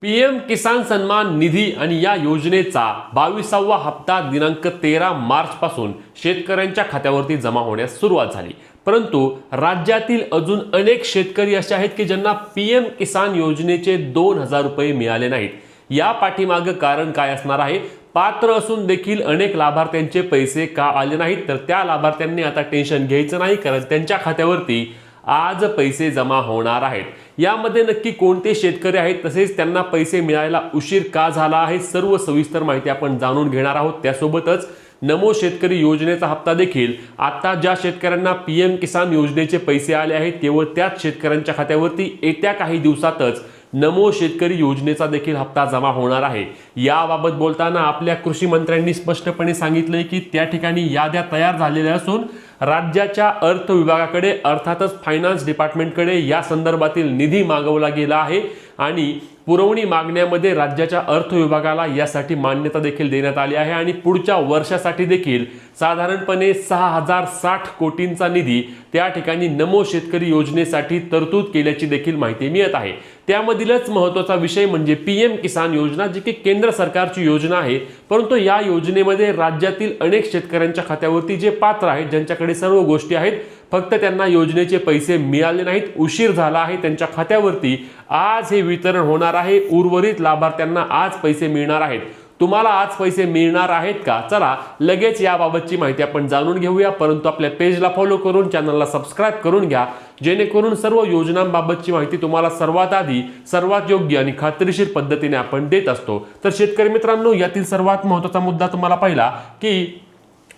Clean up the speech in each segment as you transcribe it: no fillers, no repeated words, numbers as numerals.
PM किसान सन्मान निधी आणि या योजनेचा 22वा हप्ता दिनांक 13 मार्च पासून शेतकऱ्यांच्या खात्यावरती जमा होण्यास सुरुवात झाली। परंतु राज्यातील अजून अनेक शेतकरी असे आहेत की ज्यांना पीएम किसान योजनेचे 2000 रुपये मिळाले नाहीत। या पाठीमागे कारण काय असणार आहे? पात्र असून देखील अनेक लाभार्थ्यांचे पैसे का आले नाहीत? तर त्या लाभार्थ्यांनी आता टेन्शन घ्यायचं नाही, कारण त्यांच्या खात्यावरती आज पैसे जमा होणार आहेत। यामध्ये नक्की कोणते शेतकरी आहेत, तसेच त्यांना पैसे मिळायला उशीर का झाला आहे, सर्व सविस्तर माहिती आपण जाणून घेणार आहोत। त्यासोबतच नमो शेतकरी योजनेचा हप्ता देखील आता ज्या शेतकऱ्यांना पीएम किसान योजनेचे पैसे आले आहेत केवळ त्याच शेतकऱ्यांच्या खात्यावरती येत्या काही दिवसातच नमो शेतकरी योजनेचा देखील हप्ता जमा होणार आहे। याबाबत बोलताना आपल्या कृषी मंत्र्यांनी स्पष्टपणे सांगितले की त्या ठिकाणी याद्या तयार झालेल्या असून राज्याच्या अर्थ विभागाकडे अर्थातच फायनान्स डिपार्टमेंटकडे या संदर्भातील निधी मागवला गेला आहे आणि पुरवणी मागण्यामध्ये राज्याच्या अर्थ विभागाला यासाठी मान्यता देखील देण्यात आली आहे आणि पुढच्या वर्षासाठी देखील साधारणपणे 6060 कोटींचा निधी त्या ठिकाणी नमो शेतकरी योजनेसाठी तरतूद केल्याची देखील माहिती मिळत आहे। त्यामधीलच महत्त्वाचा विषय म्हणजे पीएम किसान योजना, जी की केंद्र सरकारची योजना आहे, परंतु या योजनेमध्ये राज्यातील अनेक शेतकऱ्यांच्या खात्यावरती जे पात्र आहेत, ज्यांच्याकडे सर्व गोष्टी आहेत, फक्त त्यांना योजनेचे पैसे मिळाले नाहीत, उशीर झाला आहे, त्यांच्या खात्यावरती आज हे वितरण होणार आहे। उर्वरित लाभार्थ्यांना आज पैसे मिळणार आहेत। तुम्हाला आज पैसे मिळणार आहेत का? चला लगेच याबाबतची माहिती आपण जाणून घेऊया, परंतु आपल्या पेजला फॉलो करून चॅनलला सबस्क्राइब करून घ्या, जेणेकरून सर्व योजनांबाबतची माहिती तुम्हाला सर्वात आधी सर्वात योग्य आणि खात्रीशीर पद्धतीने आपण देत असतो। तर शेतकरी मित्रांनो, यातील सर्वात महत्त्वाचा मुद्दा तुम्हाला पाहिला की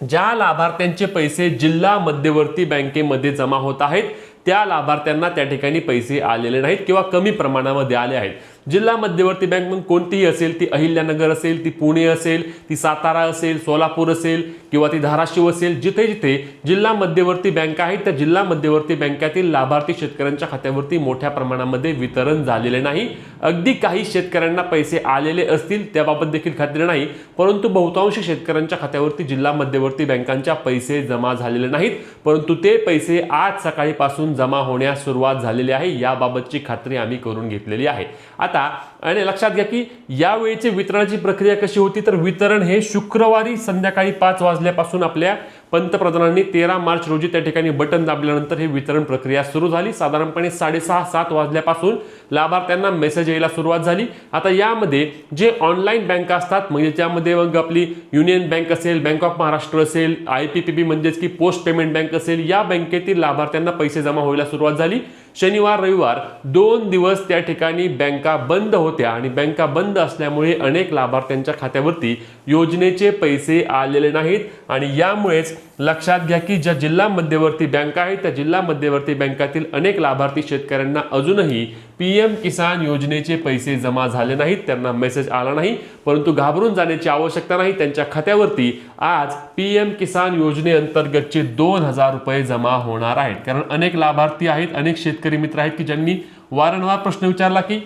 ज्या लाभार्थ्यांचे पैसे जिल्हा मध्यवर्ती बँकेमध्ये जमा होत आहेत त्या लाभार्थ्यांना त्या ठिकाणी पैसे आलेले नाहीत किंवा कमी प्रमाणामध्ये आले आहेत। जिल्हा मध्यवर्ती बँक मग कोणतीही असेल, ती अहिल्यानगर असेल, ती पुणे असेल, ती सातारा असेल, सोलापूर असेल किंवा ती धाराशिव असेल, जिथे जिथे जिल्हा मध्यवर्ती बँक आहेत त्या जिल्हा मध्यवर्ती बँकातील लाभार्थी शेतकऱ्यांच्या खात्यावरती मोठ्या प्रमाणामध्ये वितरण झालेले नाही। अगदी काही शेतकऱ्यांना पैसे आलेले असतील त्याबाबत देखील खात्री नाही, परंतु बहुतांश शेतकऱ्यांच्या खात्यावरती जिल्हा मध्यवर्ती बँकांच्या पैसे जमा झालेले नाहीत, परंतु ते पैसे आज सकाळीपासून जमा होण्यास सुरुवात झालेली आहे। याबाबतची खात्री आम्ही करून घेतलेली आहे। आता आणि लक्षात घ्या की यावेळीची वितरणाची प्रक्रिया कशी होती, तर वितरण हे शुक्रवारी संध्याकाळी 5 वाजल्यापासून आपल्या पंतप्रधानांनी 13 मार्च रोजी त्या ठिकाणी बटन दाबल्यानंतर हे वितरण प्रक्रिया सुरू झाली। साधारणपणे 6:30-7 वाजल्यापासून लाभार्थ्यांना मेसेज यायला सुरुवात झाली। आता यामध्ये जे ऑनलाईन बँका असतात, म्हणजे त्यामध्ये मग आपली युनियन बँक असेल, बँक ऑफ महाराष्ट्र असेल, आयपीपीबी म्हणजेच की पोस्ट पेमेंट बँक असेल, या बँकेतील लाभार्थ्यांना पैसे जमा व्हायला सुरुवात झाली। शनिवार रविवार 2 दिवस त्या ठिकाणी बँका बंद होत्या आणि बँका बंद असल्यामुळे अनेक लाभार्थ्यांच्या खात्यावरती योजनेचे पैसे आलेले नाहीत आणि यामुळेच लक्षात घ्या की ज्या जिल्हा मध्यवर्ती बँका आहेत त्या जिल्हा मध्यवर्ती बँकातील अनेक लाभार्थी शेतकऱ्यांना अजूनही पीएम किसान योजनेचे पैसे जमा झाले नाहीत, त्यांना मेसेज आला नाही, परंतु घाबरून जाण्याची आवश्यकता नाही। त्यांच्या खात्यावरती आज पीएम किसान योजनेअंतर्गतचे 2000 रुपये जमा होणार आहेत। कारण अनेक लाभार्थी आहेत, अनेक शेतकरी मित्र आहेत की ज्यांनी वारंवार प्रश्न विचारला की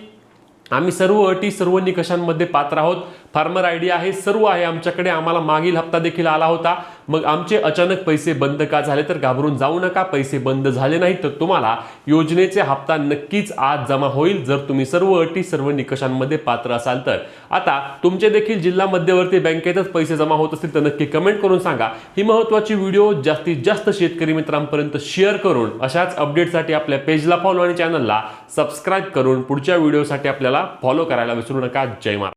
आम्ही सर्व अटी सर्व निकषांमध्ये पात्र आहोत, फार्मर आयडी आहे, सर्व आहे आमच्याकडे, आम्हाला मागील हप्ता देखील आला होता, मग आमचे अचानक पैसे बंद का झाले? तर घाबरून जाऊ नका, पैसे बंद झाले नाही, तर तुम्हाला योजनेचे हप्ता नक्कीच आज जमा होईल जर तुम्ही सर्व अटी सर्व निकषांमध्ये पात्र असाल तर। आता तुमचे देखील जिल्हा मध्यवर्ती बँकेतच पैसे जमा होत असतील तर नक्की कमेंट करून सांगा। ही महत्त्वाची व्हिडिओ जास्तीत जास्त शेतकरी मित्रांपर्यंत शेअर करून अशाच अपडेटसाठी आपल्या पेजला फॉलो आणि चॅनलला सबस्क्राइब करून पुढच्या व्हिडिओसाठी आपल्याला फॉलो करायला विसरू नका। जय महाराज।